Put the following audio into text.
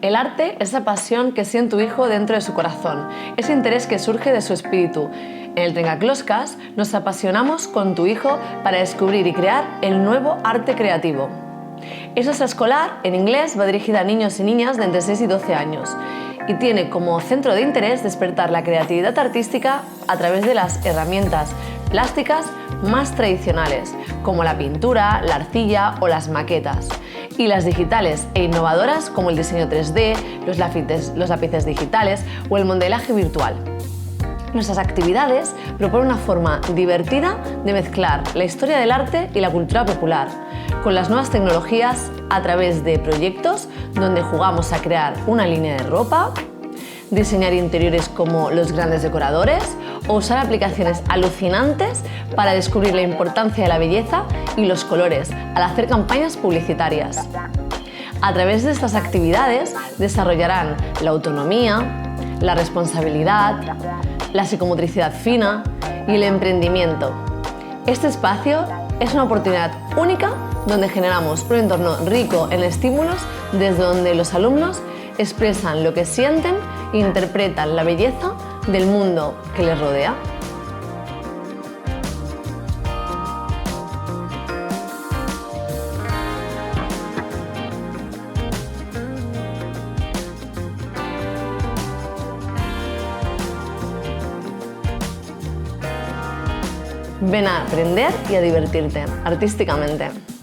El arte es la pasión que siente tu hijo dentro de su corazón, ese interés que surge de su espíritu. En el Trencacloscas nos apasionamos con tu hijo para descubrir y crear el nuevo arte creativo. Esta extraescolar, en inglés, va dirigida a niños y niñas de entre 6 y 12 años y tiene como centro de interés despertar la creatividad artística a través de las herramientas plásticas más tradicionales, como la pintura, la arcilla o las maquetas, y las digitales e innovadoras como el diseño 3D, los lápices digitales o el modelaje virtual. Nuestras actividades proponen una forma divertida de mezclar la historia del arte y la cultura popular, con las nuevas tecnologías a través de proyectos donde jugamos a crear una línea de ropa, diseñar interiores como los grandes decoradores o usar aplicaciones alucinantes para descubrir la importancia de la belleza y los colores al hacer campañas publicitarias. A través de estas actividades desarrollarán la autonomía, la responsabilidad, la psicomotricidad fina y el emprendimiento. Este espacio es una oportunidad única donde generamos un entorno rico en estímulos desde donde los alumnos expresan lo que sienten e interpretan la belleza del mundo que les rodea. Ven a aprender y a divertirte artísticamente.